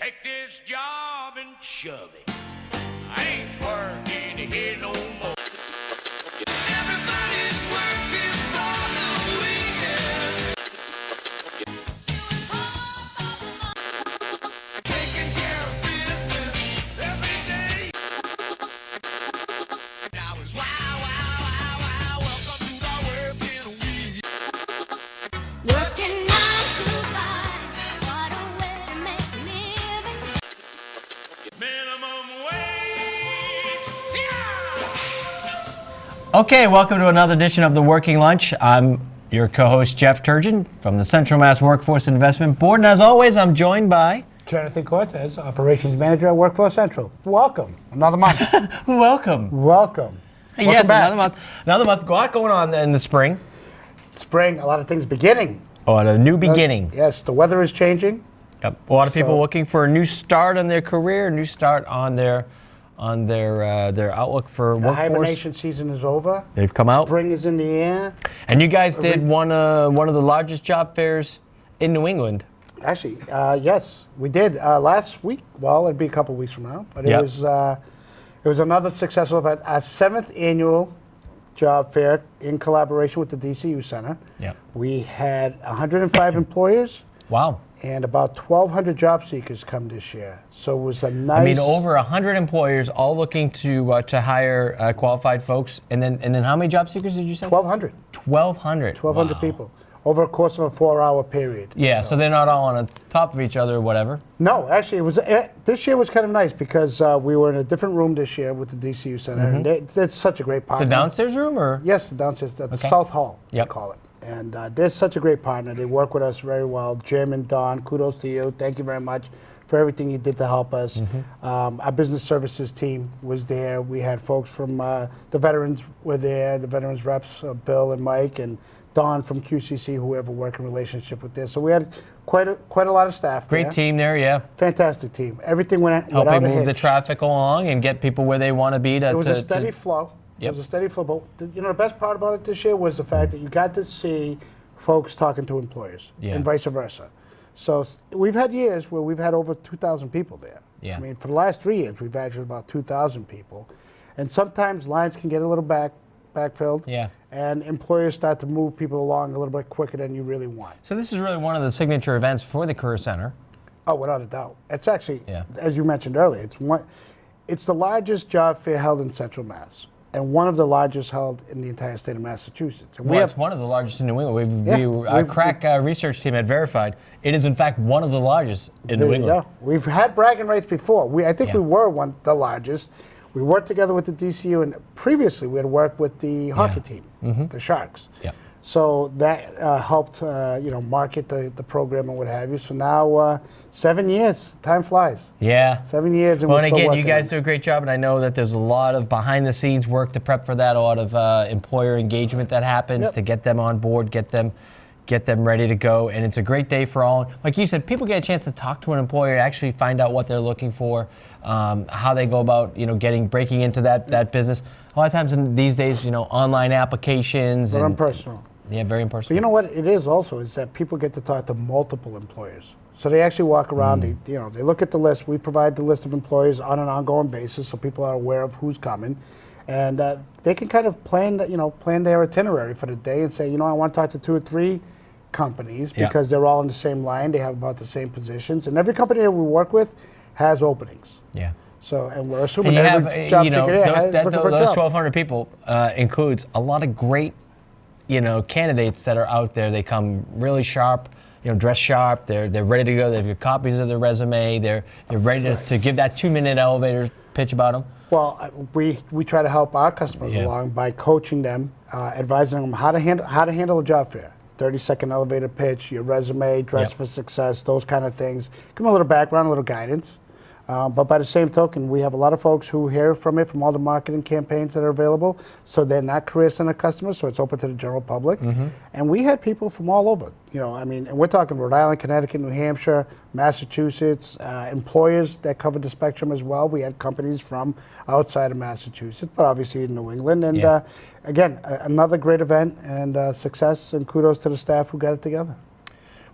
Take this job and shove it. I ain't working here no more. Everybody's working for the weekend. Taking care of business every day. Now it's wow, wow, wow, wow. Welcome to the working week. Working 9 to 5, what a way to make a living. Minimum wage. Yeah! Okay, welcome to another edition of the Working Lunch. I'm your co-host, Jeff Turgeon, from the Central Mass Workforce Investment Board. And as always, I'm joined by... Jennithan Cortes, Operations Manager at Workforce Central. Welcome. Another month. Welcome. Welcome. Yes, back. another month. Another month. A lot going on in the spring. Spring, a lot of things beginning. Oh, a new beginning. Yes, the weather is changing. Yep. A lot of people So- looking for a new start on their career, a new start on their outlook for The workforce. hibernation season is over. They've come out. Spring is in the air. And you guys did one of the largest job fairs in New England. Actually, yes, we did last week. Well, it'd be a couple weeks from now, but Yep. it was another successful event. Our 7th annual job fair in collaboration with the DCU Center. Yep. We had 105 employers Wow. and about 1,200 job seekers come this year. So it was a nice. I mean, over 100 employers all looking to hire qualified folks, and then how many job seekers did you say? 1,200. 1,200. 1,200 Wow. people over a course of a 4-hour period. Yeah, so they're not all on top of each other or whatever. No, actually, it was this year was kind of nice because we were in a different room this year with the DCU Center, and it's such a great partner. The downstairs room, or? Yes, the downstairs, the Okay. South Hall, Yep. we call it. And they're such a great partner. They work with us very well. Jim and Don, kudos to you. Thank you very much for everything you did to help us. Our business services team was there. We had folks from the veterans were there, the veterans reps, Bill and Mike, and Don from QCC, who we have a working relationship with there. So we had quite a lot of staff there. Great team there, yeah. Fantastic team. Everything went without Helping a move the hitch. traffic along and get people where they want to be. It was a steady flow. Yep. It was a steady flow. But the best part about it this year was the fact that you got to see folks talking to employers Yeah. and vice versa. So we've had years where we've had over 2,000 people there. Yeah. I mean, for the last 3 years, we've had about 2,000 people. And sometimes lines can get a little backfilled. Yeah. And employers start to move people along a little bit quicker than you really want. So this is really one of the signature events for the Career Center. Oh, without a doubt. It's actually, Yeah. as you mentioned earlier, it's the largest job fair held in Central Mass, and one of the largest held in the entire state of Massachusetts. And Well, it's one of the largest in New England. Our crack research team had verified it is in fact one of the largest in New There you England. go. We've had bragging rights before. I think Yeah. we were the largest. We worked together with the DCU, and previously we had worked with the hockey team, the Sharks. Yep. So that helped, market the program and what have you. So now 7 years, time flies. Yeah. 7 years, and Well, we're and still again, working you guys on it. do a great job, and I know that there's a lot of behind-the-scenes work to prep for that, a lot of employer engagement that happens Yep. to get them on board, get them ready to go, and it's a great day for all. Like you said, people get a chance to talk to an employer, actually find out what they're looking for, how they go about, breaking into that business. A lot of times these days, online applications. But and impersonal. Yeah, very But impersonal. you know what it is also is that people get to talk to multiple employers. So they actually walk around, they look at the list. We provide the list of employers on an ongoing basis so people are aware of who's coming. And they can kind of plan their itinerary for the day and say, I want to talk to 2 or 3 companies Yeah. because they're all in the same line. They have about the same positions. And every company that we work with has openings. Yeah. So, and we're assuming And you every have, job seeker there is those looking for a job. 1,200 people includes a lot of great, candidates that are out there. They come really sharp, dress sharp. They're ready to go. They've got copies of their resume. They're ready to give that 2-minute elevator pitch about them. Well, we try to help our customers Yeah. along by coaching them, advising them how to handle a job fair. 30-second elevator pitch, your resume, dress Yep. for success, those kind of things. Give them a little background, a little guidance. But by the same token, we have a lot of folks who hear from it from all the marketing campaigns that are available. So they're not career center customers, so it's open to the general public. And we had people from all over, and we're talking Rhode Island, Connecticut, New Hampshire, Massachusetts, employers that covered the spectrum as well. We had companies from outside of Massachusetts, but obviously in New England. And Yeah. Again, another great event and success, and kudos to the staff who got it together.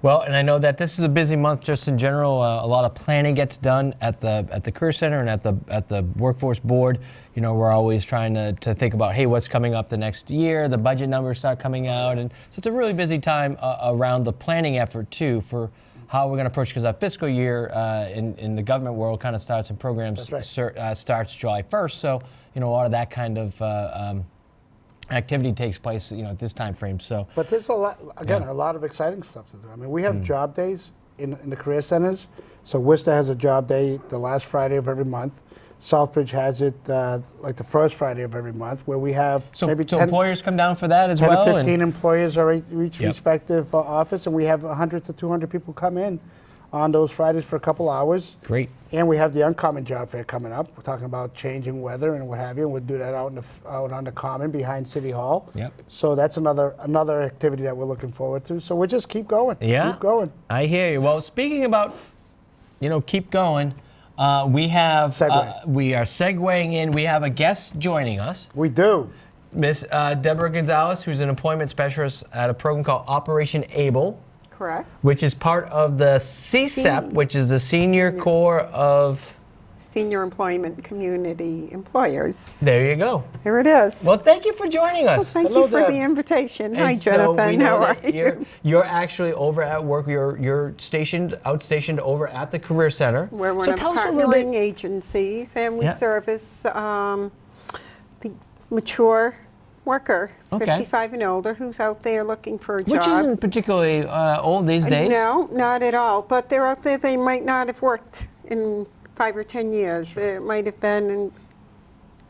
Well, and I know that this is a busy month just in general. A lot of planning gets done at the Career Center and at the Workforce Board. You know, we're always trying to think about, hey, what's coming up the next year? The budget numbers start coming out, and so it's a really busy time around the planning effort too for how we're going to approach, because our fiscal year in the government world kind of starts and programs starts July 1st. So you know, a lot of that kind of activity takes place, you know, at this time frame. So, but there's a lot, again, a lot of exciting stuff to do. I mean, we have job days in the career centers. So Worcester has a job day the last Friday of every month. Southbridge has it like the first Friday of every month, where we have maybe 10, employers come down for that as 10 well. or 15 employers are at each respective office, and we have 100 to 200 people come in on those Fridays for a couple hours. Great. And we have the Uncommon Job Fair coming up. We're talking about changing weather and what have you. And we'll do that out on the Common behind City Hall. Yep. So that's another activity that we're looking forward to. So we'll just keep going. Yeah. Keep going. I hear you. Well, speaking about, you know, keep going. We have we are segueing in. We have a guest joining us. We do. Miss Deb Gonzalez, who's an employment specialist at a program called Operation ABLE. Correct. Which is part of the CSEP, which is the Senior Corps of Senior Employment Community Employers. There you go. Here it is. Well, thank you for joining us. Well, thank Hello, you for Deb. the invitation. Hi, And so we Jennithan. know How are that you? you're actually over at work. You're outstationed over at the Career Center. We're one so of tell us a little partnering bit. agencies, and we Yeah. service the mature worker, Okay. 55 and older, who's out there looking for a job. Which isn't particularly old these days. No, not at all. But they're out there, they might not have worked in 5 or 10 years. It might have been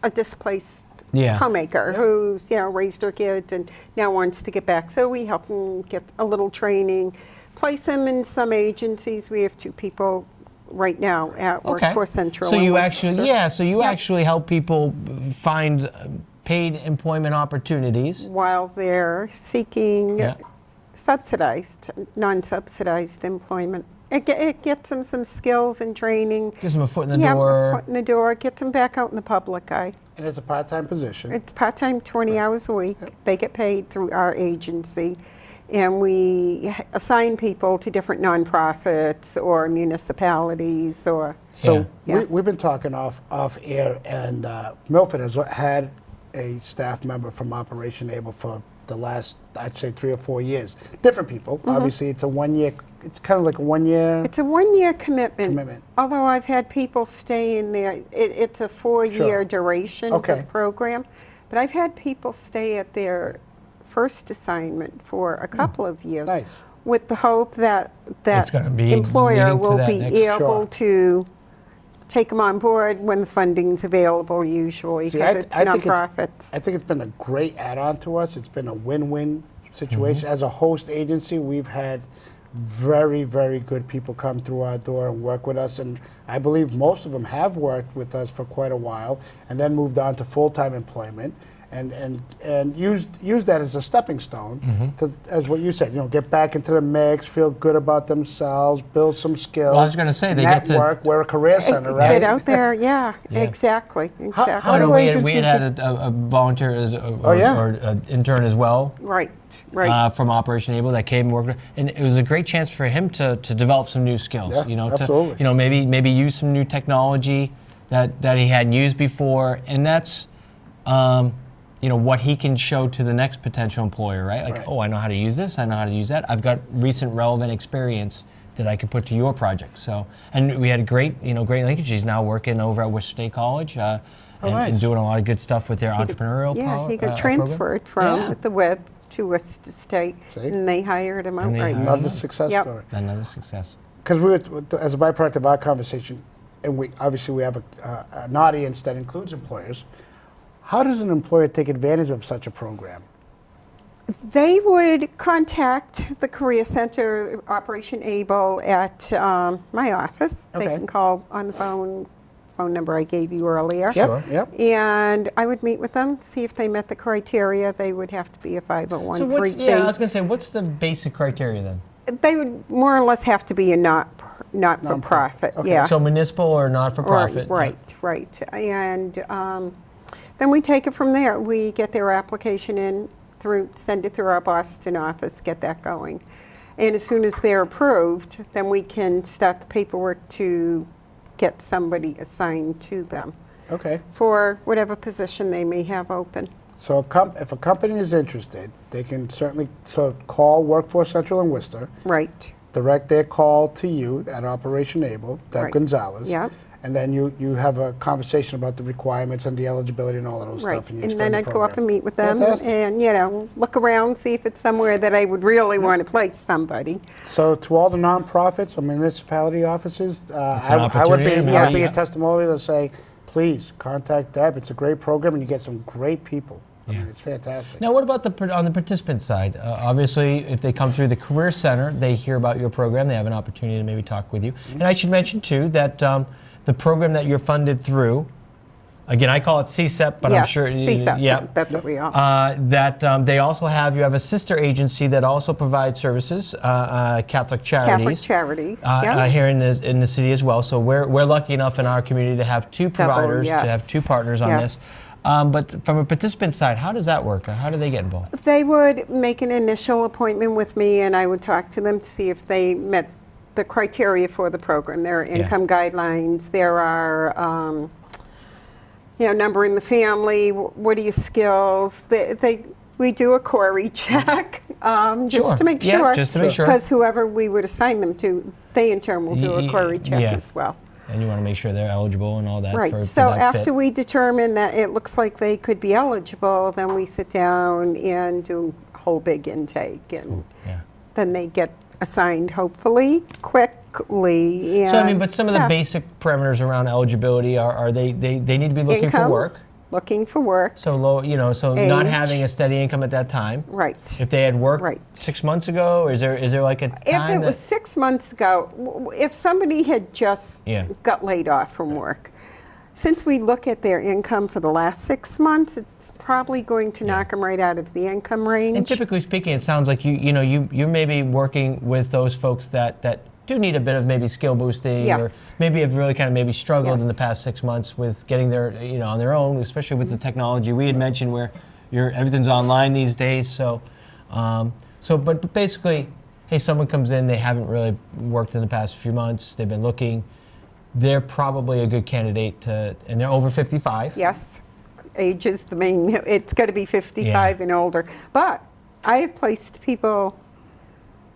a displaced homemaker who's, you know, raised her kids and now wants to get back. So we help them get a little training, place them in some agencies. We have 2 people right now at Workforce Central. So in you Worcester. actually help people find paid employment opportunities while they're seeking subsidized, non-subsidized employment. It gets them some skills and training. Gives them a foot in the door. A foot in the door. Gets them back out in the public eye. And it's a part-time position. It's part-time, 20 hours a week. They get paid through our agency. And we assign people to different nonprofits or municipalities or... So we've been talking off air, and Milford has had a staff member from Operation ABLE for the last, I'd say, 3 or 4 years. Different people. Obviously, it's a 1 year. It's kind of like a 1 year. It's a 1 year commitment. Although I've had people stay in there. It's a 4-year duration of the program. But I've had people stay at their first assignment for a couple of years. Nice. With the hope that that be employer leading to will that be next- able to take them on board when the funding's available, usually, because it's nonprofits. I think it's been a great add-on to us. It's been a win-win situation. As a host agency, we've had very, very good people come through our door and work with us, and I believe most of them have worked with us for quite a while and then moved on to full-time employment. And use that as a stepping stone to, as what you said, you know, get back into the mix, feel good about themselves, build some skills. Well, I was going to say they get to network. We're a career center, right? Get out there, exactly. How do we agencies had a volunteer or an intern as well. Right. From Operation ABLE that came and worked, and it was a great chance for him to develop some new skills. Yeah, you know, absolutely. To maybe use some new technology that he hadn't used before, and that's what he can show to the next potential employer, right? Like, oh, I know how to use this, I know how to use that. I've got recent relevant experience that I can put to your project. So, and we had a great linkage. He's now working over at Worcester State College. And doing a lot of good stuff with their entrepreneurial Yeah, he got program. transferred from the web to Worcester State, and they hired him outright. Another success story. Another success. Because as a byproduct of our conversation, and we have an audience that includes employers, how does an employer take advantage of such a program? They would contact the Career Center, Operation ABLE, at my office. They can call on the phone number I gave you earlier. Yep. And I would meet with them, see if they met the criteria. They would have to be a 501c. So I was going to say, what's the basic criteria then? They would more or less have to be a not-for-profit. Okay. Yeah. So municipal or not-for-profit. Right. And then we take it from there. We get their application in, send it through our Boston office, get that going. And as soon as they're approved, then we can start the paperwork to get somebody assigned to them Okay. for whatever position they may have open. So if a company is interested, they can certainly call Workforce Central in Worcester, Right. direct their call to you at Operation Able, Deb Right. Gonzalez. Yeah. And then you have a conversation about the requirements and the eligibility and all of those Right. stuff. You And explain then the I'd go up program. and meet with them Fantastic. and, look around, see if it's somewhere that I would really want to place somebody. So to all the nonprofits or municipality offices, an I would opportunity, be maybe. a testimonial to say, please contact Deb. It's a great program and you get some great people. I mean, it's fantastic. Now, what about on the participant side? Obviously, if they come through the Career Center, they hear about your program. They have an opportunity to maybe talk with you. And I should mention, too, that the program that you're funded through, again, I call it CSEP, but I'm Yes, sure... CSEP, Yeah. that's what we are. They also you have a sister agency that also provides services, Catholic Charities. Catholic Charities, Here in the city as well. So we're lucky enough in our community to have two providers, to have two partners on Yes. this. But from a participant side, how does that work? How do they get involved? They would make an initial appointment with me, and I would talk to them to see if they met the criteria for the program. There are income guidelines. There are, number in the family. What are your skills? We do a query check just to make sure. Yeah, just to make sure. Because whoever we would assign them to, they in turn will do a query check as well. And you want to make sure they're eligible and all that. Right. For So that after fit. we determine that it looks like they could be eligible, then we sit down and do a whole big intake, and Yeah. then they get assigned, hopefully, quickly. So I mean, and- but some of the basic parameters around eligibility are they need to be looking for Income, work. looking for work. So low, so not Age. having a steady income at that time. Right. If they had worked Right. 6 months ago, is there like a If time it was that 6 months ago, if somebody had just Yeah. got laid off from work, since we look at their income for the last 6 months, it's probably going to knock them right out of the income range. And typically speaking, it sounds like you may be working with those folks that do need a bit of maybe skill boosting, or Yes. maybe have really kind of maybe struggled in Yes. the past 6 months with getting their on their own, especially with the technology we had mentioned where everything's online these days. So, but basically, hey, someone comes in, they haven't really worked in the past few months, they've been looking. They're probably a good candidate and they're over 55. Yes, age is the main, it's got to be 55 and older. But I have placed people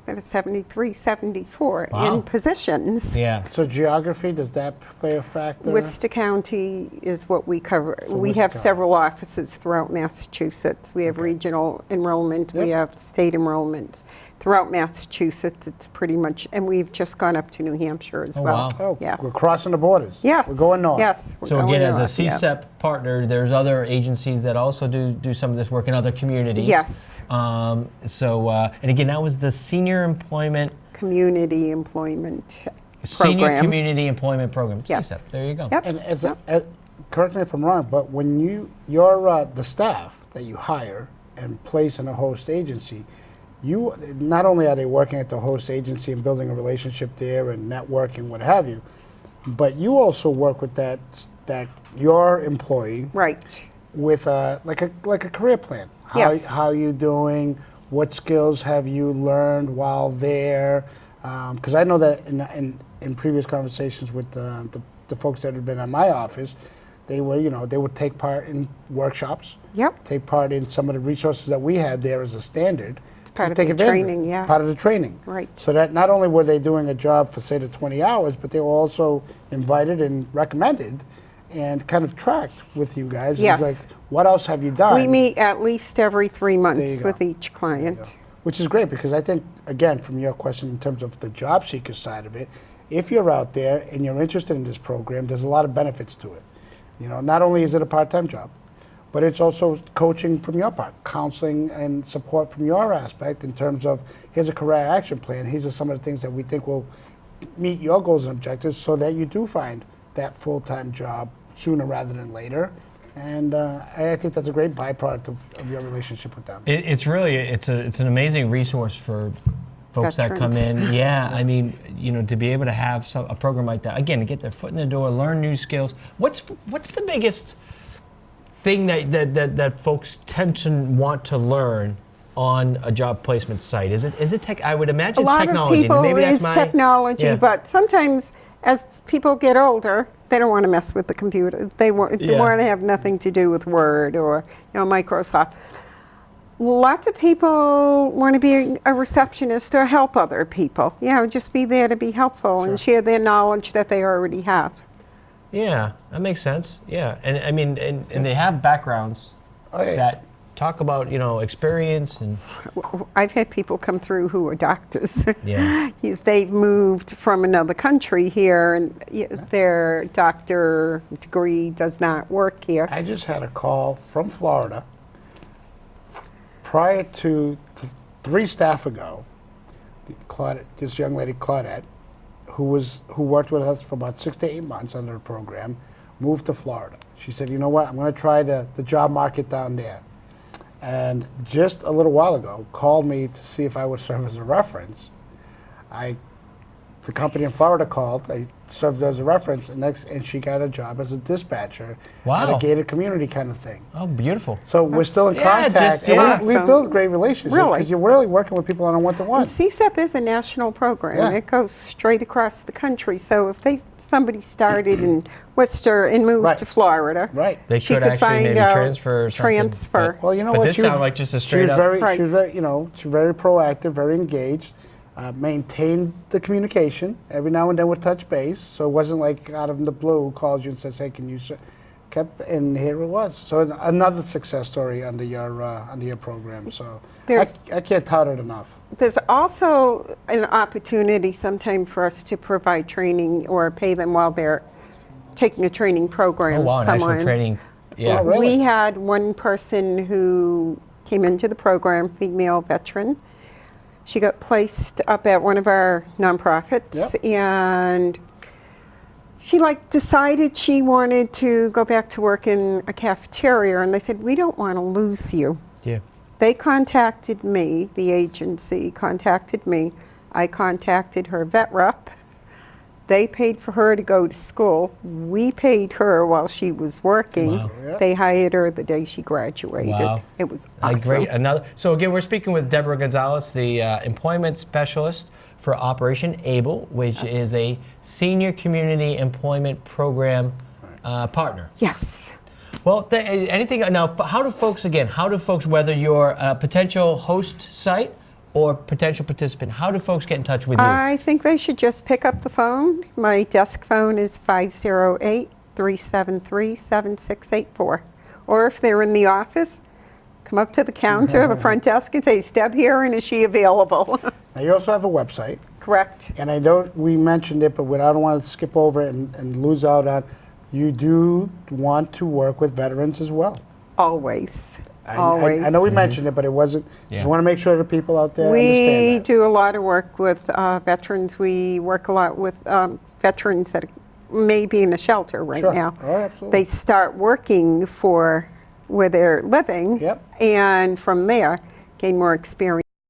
that are 73, 74 Wow. in positions. Yeah. So geography, does that play a factor? Worcester County is what we cover. So We Worcester have County. several offices throughout Massachusetts. We have regional enrollment, we Yep. have state enrollments. Throughout Massachusetts, it's pretty much, and we've just gone up to New Hampshire as Oh, well. wow. Oh, Yeah. we're crossing the borders. Yes. We're going north. Yes. we're So going again, as a north, yeah. CSEP partner, there's other agencies that also do some of this work in other communities. Yes. And again, that was the Senior Employment Community employment Senior program. Community Employment Program. Yes. CSEP. There you go. Yep. And correct me if I'm wrong, but when you're the staff that you hire and place in a host agency, you not only are they working at the host agency and building a relationship there and networking, what have you, but you also work with that your employee Right. with like a career plan. Yes. How you doing? What skills have you learned while there? Because I know that in previous conversations with the folks that have been in my office, they would take part in workshops. Yep. Take part in some of the resources that we had there as a standard. part to of take the advantage of it. training, yeah. Part of the training. Right. So that not only were they doing a job for, say, the 20 hours, but they were also invited and recommended and kind of tracked with you guys. Yes. Like, what else have you done? We meet at least every 3 There you months go. with each client. Which is great because I think, again, from your question in terms of the job seeker side of it, if you're out there and you're interested in this program, there's a lot of benefits to it. Not only is it a part-time job, but it's also coaching from your part, counseling and support from your aspect in terms of, here's a career action plan, these are some of the things that we think will meet your goals and objectives so that you do find that full-time job sooner rather than later. And I think that's a great byproduct of your relationship with them. It's an amazing resource for folks that come in. Yeah, I mean, to be able to have a program like that, again, to get their foot in the door, learn new skills. What's the biggest thing that folks tend to want to learn on a job placement site? Is it tech? I would imagine A it's lot technology. of people Maybe that's is my technology, yeah. but sometimes as people get older, they don't want to mess with the computer. They want Yeah. to have nothing to do with Word or Microsoft. Lots of people want to be a receptionist or help other people. Just be there to be helpful and share their knowledge that they already have. Yeah, that makes sense. Yeah, and I mean, and they have backgrounds that talk about experience and. I've had people come through who are doctors. Yeah. They've moved from another country here, and their doctor degree does not work here. I just had a call from Florida prior to 3 staff ago. This young lady, Claudette, who worked with us for about 6 to 8 months under the program, moved to Florida. She said, "You know what? I'm going to try the job market down there." And just a little while ago, called me to see if I would serve as a reference. The company in Florida called. I served as a reference, and she got a job as a dispatcher at a gated community kind of thing. Oh, beautiful. So we're still in contact. And we build great relationships because you're really working with people on a one-to-one. And CSEP is a national program. Yeah. It goes straight across the country. So if somebody started in Worcester and moved to Florida, they she could could actually find maybe out transfer. Or something, transfer. Well, you know but what? this sounds like just a straight up. She was very, she's very proactive, very engaged. Maintained the communication. Every now and then would touch base, so it wasn't like out of the blue calls you and says, "Hey, can you?" And here it was. So another success story under your program. So I can't tout it enough. There's also an opportunity sometime for us to provide training or pay them while they're taking a training program. Oh wow, an actual training. Yeah. Oh, really? We had one person who came into the program, female veteran. She got placed up at one of our nonprofits, and she decided she wanted to go back to work in a cafeteria, and they said, "We don't want to lose you." Yeah. They contacted me, the agency contacted me. I contacted her vet rep. They paid for her to go to school. We paid her while she was working. Wow. Yeah. They hired her the day she graduated. Wow. It was awesome. Great. So again, we're speaking with Deb Gonzalez, the employment specialist for Operation ABLE, which is a senior community employment program partner. Yes. Well, anything now? How do folks, whether you're a potential host site or potential participant, how do folks get in touch with you? I think they should just pick up the phone. My desk phone is 508-373-7684. Or if they're in the office, come up to the counter of the front desk and say, "Is Deb here and is she available?" Now you also have a website. Correct. And I know we mentioned it, but I don't want to skip over it and lose out on. You do want to work with veterans as well. Always. I know we mentioned it, but it wasn't. Just want to make sure the people out there understand We that. do a lot of work with veterans. We work a lot with veterans that may be in a shelter right now. Oh, absolutely. They start working for where they're living, and from there gain more experience.